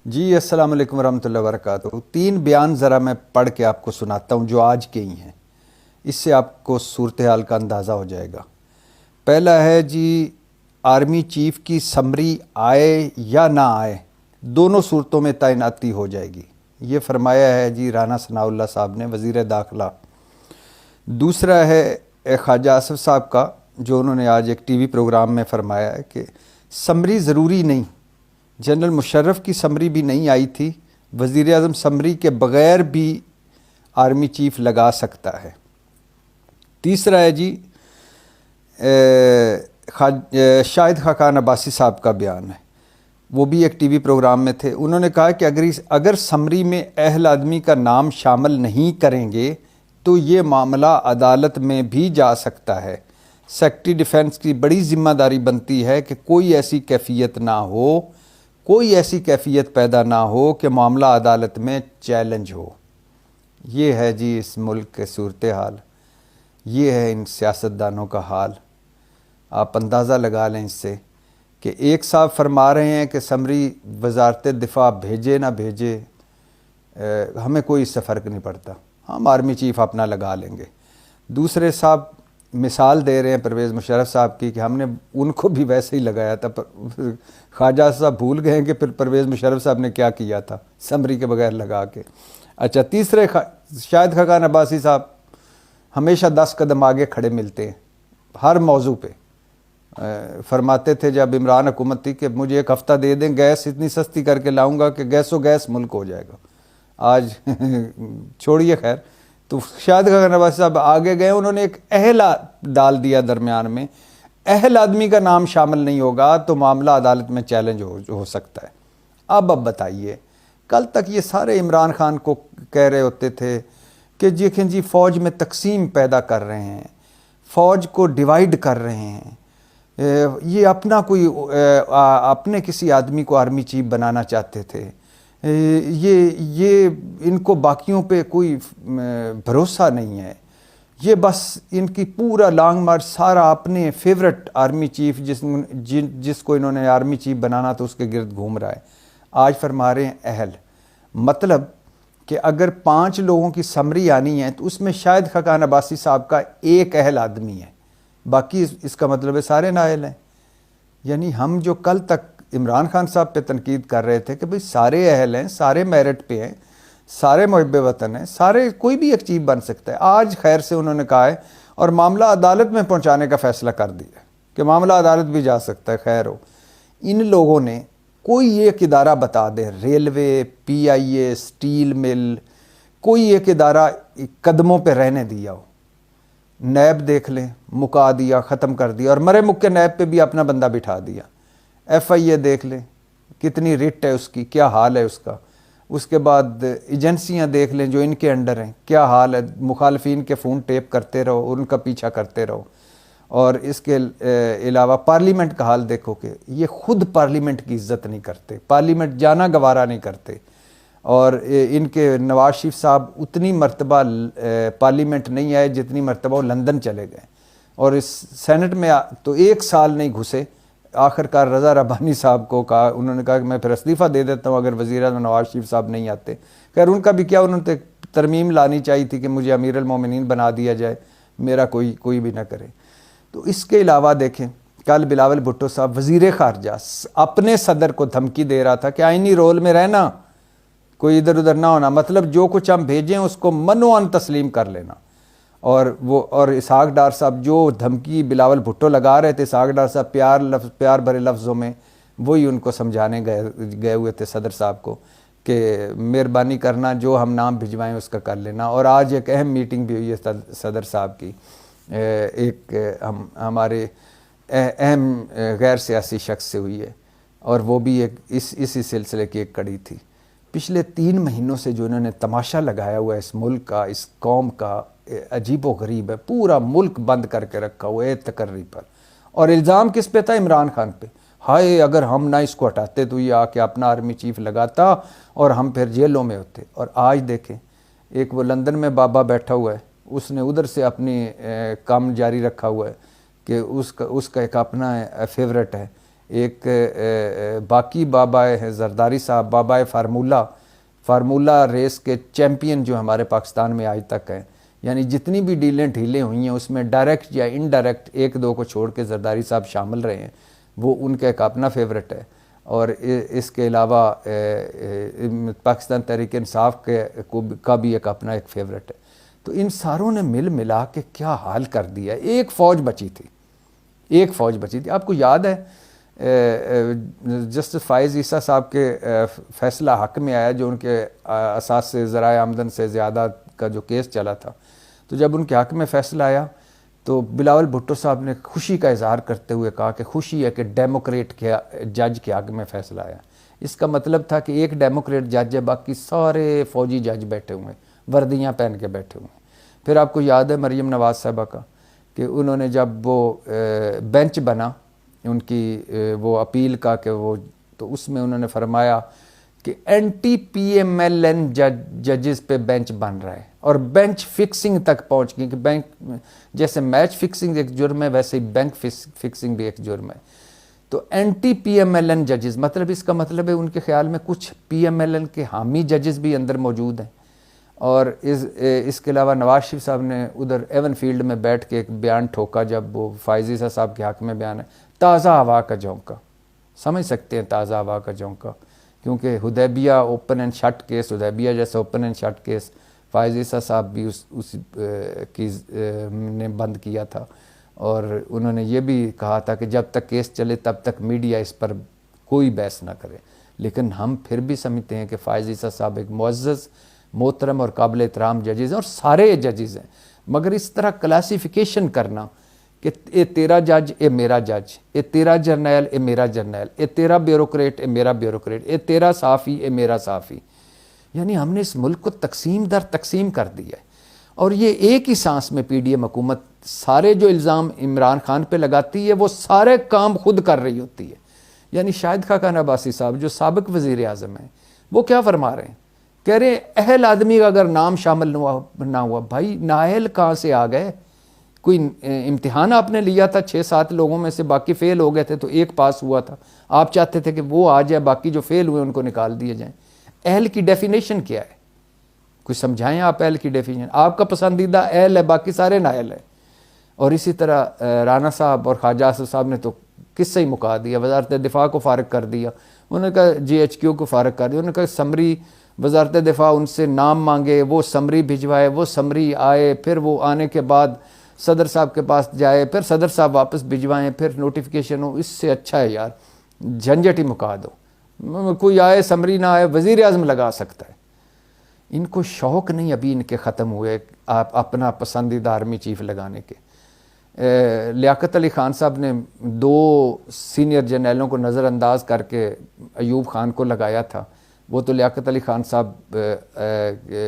جی السلام علیکم ورحمۃ اللہ وبرکاتہ۔ 3 بیان ذرا میں پڑھ کے آپ کو سناتا ہوں جو آج کے ہی ہیں، اس سے آپ کو صورتحال کا اندازہ ہو جائے گا۔ پہلا ہے جی، آرمی چیف کی سمری آئے یا نہ آئے، دونوں صورتوں میں تعیناتی ہو جائے گی، یہ فرمایا ہے جی رانا ثناء اللہ صاحب نے، وزیر داخلہ۔ دوسرا ہے خواجہ آصف صاحب کا، جو انہوں نے آج ایک ٹی وی پروگرام میں فرمایا ہے کہ سمری ضروری نہیں، جنرل مشرف کی سمری بھی نہیں آئی تھی، وزیر اعظم سمری کے بغیر بھی آرمی چیف لگا سکتا ہے۔ تیسرا ہے جی شاہد خاقان عباسی صاحب کا بیان ہے، وہ بھی ایک ٹی وی پروگرام میں تھے۔ انہوں نے کہا کہ اگر سمری میں اہل آدمی کا نام شامل نہیں کریں گے تو یہ معاملہ عدالت میں بھی جا سکتا ہے۔ سیکرٹری ڈیفنس کی بڑی ذمہ داری بنتی ہے کہ کوئی ایسی کیفیت پیدا نہ ہو کہ معاملہ عدالت میں چیلنج ہو۔ یہ ہے جی اس ملک کے صورتحال، یہ ہے ان سیاستدانوں کا حال۔ آپ اندازہ لگا لیں اس سے کہ ایک صاحب فرما رہے ہیں کہ سمری وزارت دفاع بھیجے نہ بھیجے ہمیں کوئی اس سے فرق نہیں پڑتا، ہم آرمی چیف اپنا لگا لیں گے۔ دوسرے صاحب مثال دے رہے ہیں پرویز مشرف صاحب کی کہ ہم نے ان کو بھی ویسے ہی لگایا تھا، خواجہ صاحب بھول گئے کہ پھر پرویز مشرف صاحب نے کیا کیا تھا سمری کے بغیر لگا کے۔ اچھا، تیسرے شاہد خاقان عباسی صاحب ہمیشہ 10 قدم آگے کھڑے ملتے ہیں ہر موضوع پہ۔ فرماتے تھے جب عمران حکومت تھی کہ مجھے 1 ہفتہ دے دیں، گیس اتنی سستی کر کے لاؤں گا کہ گیس ملک ہو جائے گا۔ آج چھوڑیے خیر، تو شاہد خاقان عباسی صاحب آگے گئے، انہوں نے ایک اہل ڈال دیا درمیان میں، اہل آدمی کا نام شامل نہیں ہوگا تو معاملہ عدالت میں چیلنج ہو سکتا ہے۔ اب بتائیے، کل تک یہ سارے عمران خان کو کہہ رہے ہوتے تھے کہ دیکھیں جی فوج میں تقسیم پیدا کر رہے ہیں، فوج کو ڈیوائیڈ کر رہے ہیں، یہ اپنے کسی آدمی کو آرمی چیف بنانا چاہتے تھے، یہ ان کو باقیوں پہ کوئی بھروسہ نہیں ہے، یہ بس ان کی پورا لانگ مارچ سارا اپنے فیورٹ آرمی چیف جس کو انہوں نے آرمی چیف بنانا تو اس کے گرد گھوم رہا ہے۔ آج فرما رہے ہیں اہل، مطلب کہ اگر 5 لوگوں کی سمری آنی ہے تو اس میں شاہد خاقان عباسی صاحب کا ایک اہل آدمی ہے، باقی اس کا مطلب ہے سارے نااہل ہیں۔ یعنی ہم جو کل تک عمران خان صاحب پہ تنقید کر رہے تھے کہ بھئی سارے اہل ہیں، سارے میرٹ پہ ہیں، سارے محب وطن ہیں، سارے کوئی بھی ایک چیف بن سکتا ہے، آج خیر سے انہوں نے کہا ہے اور معاملہ عدالت میں پہنچانے کا فیصلہ کر دیا کہ معاملہ عدالت بھی جا سکتا ہے۔ خیر ہو، ان لوگوں نے کوئی ایک ادارہ بتا دے، ریلوے، پی آئی اے، سٹیل مل، کوئی ایک ادارہ قدموں پہ رہنے دیا ہو۔ نیب دیکھ لیں، مکا دیا، ختم کر دیا، اور مرے مکے نیب پہ بھی اپنا بندہ بٹھا دیا۔ ایف آئی اے دیکھ لیں کتنی رٹ ہے اس کی، کیا حال ہے اس کا۔ اس کے بعد ایجنسیاں دیکھ لیں جو ان کے انڈر ہیں، کیا حال ہے، مخالفین کے فون ٹیپ کرتے رہو، ان کا پیچھا کرتے رہو۔ اور اس کے علاوہ پارلیمنٹ کا حال دیکھو کہ یہ خود پارلیمنٹ کی عزت نہیں کرتے، پارلیمنٹ جانا گوارا نہیں کرتے، اور ان کے نواز شریف صاحب اتنی مرتبہ پارلیمنٹ نہیں آئے جتنی مرتبہ وہ لندن چلے گئے، اور اس سینٹ میں تو 1 سال نہیں گھسے۔ آخر کار رضا ربانی صاحب کو کہا، انہوں نے کہا کہ میں پھر استعفیٰ دے دیتا ہوں اگر وزیر اعظم نواز شریف صاحب نہیں آتے۔ خیر ان کا بھی کیا، انہوں نے ترمیم لانی چاہیے تھی کہ مجھے امیر المومنین بنا دیا جائے، میرا کوئی بھی نہ کرے۔ تو اس کے علاوہ دیکھیں، کل بلاول بھٹو صاحب وزیر خارجہ اپنے صدر کو دھمکی دے رہا تھا کہ آئینی رول میں رہنا، کوئی ادھر ادھر نہ ہونا، مطلب جو کچھ ہم بھیجیں اس کو منوعاً تسلیم کر لینا۔ اور اسحاق ڈار صاحب جو دھمکی بلاول بھٹو لگا رہے تھے، اسحاق ڈار صاحب پیار بھرے لفظوں میں وہی ان کو سمجھانے گئے ہوئے تھے صدر صاحب کو کہ مہربانی کرنا جو ہم نام بھجوائیں اس کا کر لینا۔ اور آج ایک اہم میٹنگ بھی ہوئی ہے صدر صاحب کی، ایک ہمارے اہم غیر سیاسی شخص سے ہوئی ہے، اور وہ بھی اسی سلسلے کی ایک کڑی تھی۔ پچھلے 3 مہینوں سے جو انہوں نے تماشا لگایا ہوا ہے اس ملک کا، اس قوم کا، عجیب و غریب ہے، پورا ملک بند کر کے رکھا ہوا ہے تقرری پر، اور الزام کس پہ تھا؟ عمران خان پہ۔ ہائے اگر ہم نہ اس کو ہٹاتے تو یہ آ کے اپنا آرمی چیف لگاتا اور ہم پھر جیلوں میں ہوتے۔ اور آج دیکھیں، ایک وہ لندن میں بابا بیٹھا ہوا ہے، اس نے ادھر سے اپنی کام جاری رکھا ہوا ہے کہ اس کا ایک اپنا فیورٹ ہے، ایک باقی بابائے ہیں زرداری صاحب، بابائے فارمولہ ریس کے چیمپئن جو ہمارے پاکستان میں آج تک ہیں، یعنی جتنی بھی ڈیلیں ڈھیلیں ہوئی ہیں اس میں ڈائریکٹ یا انڈائریکٹ ایک دو کو چھوڑ کے زرداری صاحب شامل رہے ہیں، وہ ان کا ایک اپنا فیورٹ ہے۔ اور اس کے علاوہ پاکستان تحریک انصاف کا بھی ایک اپنا ایک فیورٹ ہے۔ تو ان ساروں نے ملا کے کیا حال کر دیا، ایک فوج بچی تھی۔ آپ کو یاد ہے جسٹس فائز عیسیٰ صاحب کے فیصلہ حق میں آیا جو ان کے اساس سے ذرائع آمدن سے زیادہ کا جو کیس چلا تھا، تو جب ان کے حق میں فیصلہ آیا تو بلاول بھٹو صاحب نے خوشی کا اظہار کرتے ہوئے کہا کہ خوشی ہے کہ ڈیموکریٹ کے جج کے حق میں فیصلہ آیا۔ اس کا مطلب تھا کہ ایک ڈیموکریٹ جج ہے، باقی سارے فوجی جج بیٹھے ہوئے ہیں، وردیاں پہن کے بیٹھے ہوئے ہیں۔ پھر آپ کو یاد ہے مریم نواز صاحبہ کا کہ انہوں نے جب وہ بینچ بنا ان کی وہ اپیل کا کہ وہ، تو اس میں انہوں نے فرمایا کہ anti P M L N ججز پہ بینچ بن رہا ہے، اور بینچ فکسنگ تک پہنچ گئی کہ بینک جیسے میچ فکسنگ ایک جرم ہے ویسے ہی بینک فکسنگ بھی ایک جرم ہے۔ تو anti P M L N ججز، مطلب اس کا مطلب ہے ان کے خیال میں کچھ پی ایم ایل این کے حامی ججز بھی اندر موجود ہیں۔ اور اس کے علاوہ نواز شریف صاحب نے ادھر ایون فیلڈ میں بیٹھ کے ایک بیان ٹھوکا جب وہ فائز عیسیٰ صاحب کے حق میں بیان ہے، تازہ ہوا کا جھونکا، سمجھ سکتے ہیں تازہ ہوا کا جھونکا، کیونکہ حدیبیہ اوپن اینڈ شٹ کیس، حدیبیہ جیسا اوپن اینڈ شٹ کیس فائز عیسیٰ صاحب بھی اس کی نے بند کیا تھا، اور انہوں نے یہ بھی کہا تھا کہ جب تک کیس چلے تب تک میڈیا اس پر کوئی بحث نہ کرے۔ لیکن ہم پھر بھی سمجھتے ہیں کہ فائز عیسیٰ صاحب ایک معزز، محترم اور قابل احترام ججز ہیں، اور سارے ججز ہیں، مگر اس طرح کلاسیفیکیشن کرنا کہ اے تیرا جج اے میرا جج، اے تیرا جرنیل اے میرا جرنیل، اے تیرا بیوروکریٹ اے میرا بیوروکریٹ، اے تیرا صحافی اے میرا صحافی، یعنی ہم نے اس ملک کو تقسیم در تقسیم کر دیا ہے۔ اور یہ ایک ہی سانس میں پی ڈی ایم حکومت سارے جو الزام عمران خان پہ لگاتی ہے وہ سارے کام خود کر رہی ہوتی ہے۔ یعنی شاہد خاقان عباسی صاحب جو سابق وزیر اعظم ہیں، وہ کیا فرما رہے ہیں؟ کہہ رہے ہیں اہل آدمی کا اگر نام شامل نہ ہوا، بھائی نااہل کہاں سے آ گئے؟ کوئی امتحان آپ نے لیا تھا 6-7 لوگوں میں سے باقی فیل ہو گئے تھے تو ایک پاس ہوا تھا، آپ چاہتے تھے کہ وہ آ جائے، باقی جو فیل ہوئے ان کو نکال دیے جائیں۔ اہل کی ڈیفینیشن کیا ہے؟ کچھ سمجھائیں آپ اہل کی ڈیفینیشن۔ آپ کا پسندیدہ اہل ہے، باقی سارے نااہل ہیں۔ اور اسی طرح رانا صاحب اور خواجہ آصف صاحب نے تو قصہ ہی مکا دیا، وزارت دفاع کو فارغ کر دیا، انہوں نے کہا جی ایچ کیو کو فارغ کر دیا، انہوں نے کہا سمری وزارت دفاع ان سے نام مانگے، وہ سمری بھجوائے، وہ سمری آئے، پھر وہ آنے کے بعد صدر صاحب کے پاس جائے، پھر صدر صاحب واپس بھجوائیں، پھر نوٹیفیکیشن ہو۔ اس سے اچھا ہے یار جھنجٹ ہی مکا دو، کوئی آئے سمری نہ آئے، وزیر اعظم لگا سکتا ہے۔ ان کو شوق نہیں ابھی ان کے ختم ہوئے اپنا پسندیدہ آرمی چیف لگانے کے۔ لیاقت علی خان صاحب نے 2 سینئر جرنیلوں کو نظر انداز کر کے ایوب خان کو لگایا تھا، وہ تو لیاقت علی خان صاحب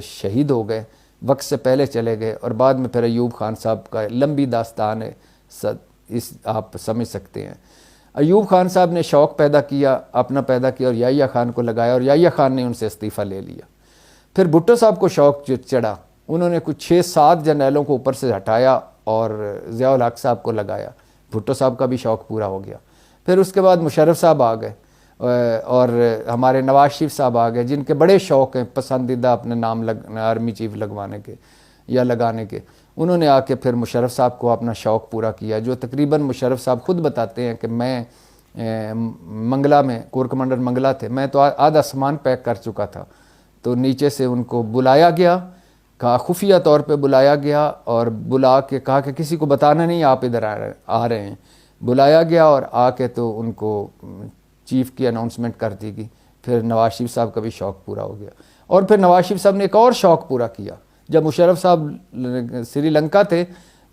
شہید ہو گئے، وقت سے پہلے چلے گئے، اور بعد میں پھر ایوب خان صاحب کا لمبی داستان ہے، آپ سمجھ سکتے ہیں۔ ایوب خان صاحب نے شوق پیدا کیا اور یحییٰ خان کو لگایا، اور یحییٰ خان نے ان سے استعفیٰ لے لیا۔ پھر بھٹو صاحب کو شوق چڑھا، انہوں نے کچھ 6-7 جرنیلوں کو اوپر سے ہٹایا اور ضیاء الحق صاحب کو لگایا، بھٹو صاحب کا بھی شوق پورا ہو گیا۔ پھر اس کے بعد مشرف صاحب آ گئے، اور ہمارے نواز شریف صاحب آ گئے، جن کے بڑے شوق ہیں پسندیدہ اپنے نام آرمی چیف لگوانے کے یا لگانے کے۔ انہوں نے آ کے پھر مشرف صاحب کو اپنا شوق پورا کیا، جو تقریباً مشرف صاحب خود بتاتے ہیں کہ میں منگلہ میں کور کمانڈر منگلہ تھے، میں تو آدھا سامان پیک کر چکا تھا، تو نیچے سے ان کو بلایا گیا، کہا خفیہ طور پہ بلایا گیا، اور بلا کے کہا کہ کسی کو بتانا نہیں آپ ادھر آ رہے ہیں، بلایا گیا اور آ کے تو ان کو چیف کی اناؤنسمنٹ کر دی گئی۔ پھر نواز شریف صاحب کا بھی شوق پورا ہو گیا، اور پھر نواز شریف صاحب نے ایک اور شوق پورا کیا، جب مشرف صاحب سری لنکا تھے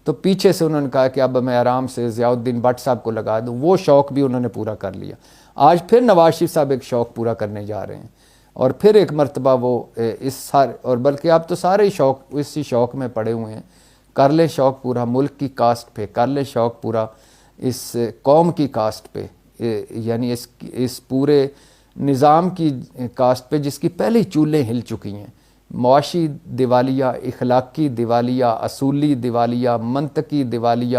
تو پیچھے سے انہوں نے کہا کہ اب میں آرام سے ضیاء الدین بٹ صاحب کو لگا دوں، وہ شوق بھی انہوں نے پورا کر لیا۔ آج پھر نواز شریف صاحب ایک شوق پورا کرنے جا رہے ہیں، اور پھر ایک مرتبہ وہ اور بلکہ اب تو سارے ہی شوق اسی شوق میں پڑے ہوئے ہیں، کر لیں شوق پورا ملک کی کاسٹ پہ، کر لیں شوق پورا اس قوم کی کاسٹ پہ، یعنی اس پورے نظام کی کاسٹ پہ جس کی پہلے ہی چولیں ہل چکی ہیں، معاشی دیوالیہ، اخلاقی دیوالیہ، اصولی دیوالیہ، منطقی دیوالیہ،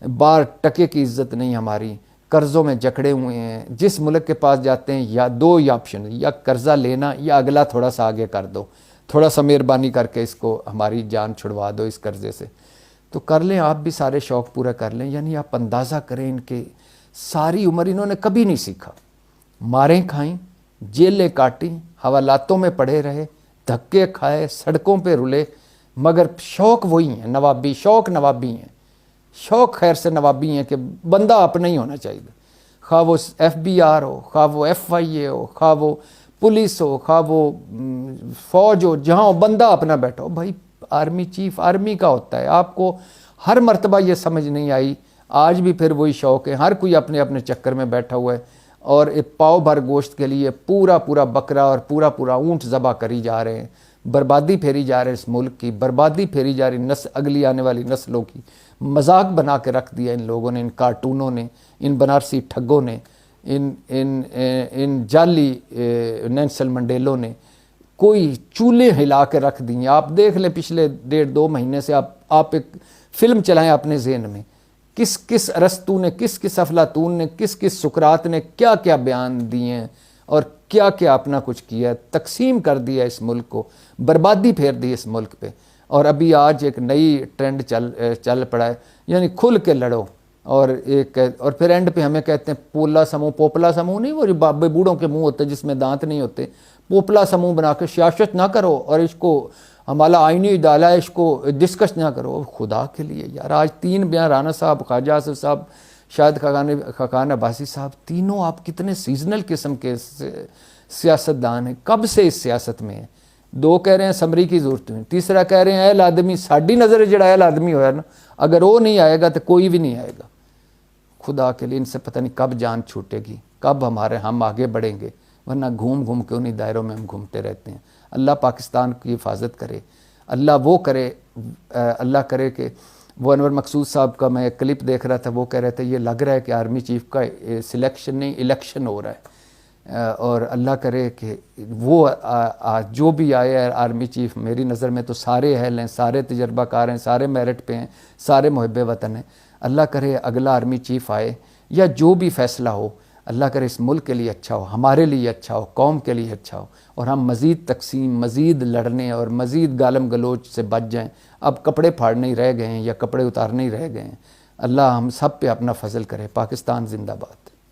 بار ٹکے کی عزت نہیں ہماری، قرضوں میں جکڑے ہوئے ہیں. جس ملک کے پاس جاتے ہیں یا دو ہی آپشن، یا قرضہ لینا یا اگلا تھوڑا سا آگے کر دو، تھوڑا سا مہربانی کر کے اس کو ہماری جان چھڑوا دو اس قرضے سے. تو کر لیں آپ بھی سارے شوق پورے کر لیں. یعنی آپ اندازہ کریں ان کے ساری عمر انہوں نے کبھی نہیں سیکھا، ماریں کھائیں، جیلیں کاٹیں، حوالاتوں میں پڑے رہے، دھکے کھائے، سڑکوں پہ رلے، مگر شوق وہی ہیں، نوابی شوق نوابی ہیں، شوق خیر سے نوابی ہیں کہ بندہ اپنا ہی ہونا چاہیے. خواہ وہ ایف بی آر ہو، خواہ وہ ایف آئی اے ہو، خواہ وہ پولیس ہو، خواہ وہ فوج ہو، جہاں بندہ اپنا بیٹھا ہو. بھائی آرمی چیف آرمی کا ہوتا ہے. آپ کو ہر مرتبہ یہ سمجھ نہیں آئی، آج بھی پھر وہی شوق ہے. ہر کوئی اپنے اپنے چکر میں بیٹھا ہوا ہے اور ایک پاؤ بھر گوشت کے لیے پورا پورا بکرا اور پورا پورا اونٹ ذبح کری جا رہے ہیں. بربادی پھیری جا رہے ہیں، اس ملک کی بربادی پھیری جا رہی، اگلی آنے والی نسلوں کی مذاق بنا کے رکھ دیا ان لوگوں نے، ان کارٹونوں نے، ان بنارسی ٹھگوں نے، ان جعلی نیلسن منڈیلوں نے. کوئی چولہے ہلا کے رکھ دی ہیں. آپ دیکھ لیں پچھلے 1.5-2 مہینے سے آپ ایک فلم چلائیں اپنے ذہن میں، کس کس ارسطو نے، کس کس افلاطون نے، کس کس سقراط نے کیا کیا بیان دیے ہیں اور کیا کیا اپنا کچھ کیا، تقسیم کر دیا اس ملک کو، بربادی پھیر دی اس ملک پہ. اور ابھی آج ایک نئی ٹرینڈ چل پڑا ہے، یعنی کھل کے لڑو. اور پھر اینڈ پہ ہمیں کہتے ہیں پوپلا سموں نہیں، وہ جو بابے بوڑھوں کے منہ ہوتے جس میں دانت نہیں ہوتے، پوپلا سموں بنا کے سیاست نہ کرو اور اس کو ہمارا آئینی ڈالا ہے، اس کو ڈسکس نہ کرو. خدا کے لیے یار، آج 3 بیان رانا صاحب، خواجہ آصف صاحب، شاہد خاقان عباسی صاحب، تینوں آپ کتنے سیزنل قسم کے سیاستدان ہیں. کب سے اس سیاست میں ہیں؟ 2 کہہ رہے ہیں سمری کی ضرورت ہے، تیسرا کہہ رہے ہیں اہل آدمی. ساڑی نظر جڑا اہل آدمی ہویا نا، اگر وہ نہیں آئے گا تو کوئی بھی نہیں آئے گا. خدا کے لیے ان سے پتہ نہیں کب جان چھوٹے گی، کب ہم آگے بڑھیں گے، ورنہ گھوم گھوم کے انہی دائروں میں ہم گھومتے رہتے ہیں. اللہ پاکستان کی حفاظت کرے، اللہ کرے کہ وہ انور مقصود صاحب کا میں ایک کلپ دیکھ رہا تھا، وہ کہہ رہے تھے یہ لگ رہا ہے کہ آرمی چیف کا سلیکشن نہیں الیکشن ہو رہا ہے. اور اللہ کرے کہ وہ جو بھی آئے ہے آرمی چیف، میری نظر میں تو سارے اہل ہیں، سارے تجربہ کار ہیں، سارے میرٹ پہ ہیں، سارے محب وطن ہیں. اللہ کرے اگلا آرمی چیف آئے یا جو بھی فیصلہ ہو، اللہ کرے اس ملک کے لیے اچھا ہو، ہمارے لیے اچھا ہو، قوم کے لیے اچھا ہو، اور ہم مزید تقسیم، مزید لڑنے اور مزید گالم گلوچ سے بچ جائیں. اب کپڑے پھاڑنے ہی رہ گئے ہیں یا کپڑے اتارنے ہی رہ گئے ہیں. اللہ ہم سب پہ اپنا فضل کرے. پاکستان زندہ باد.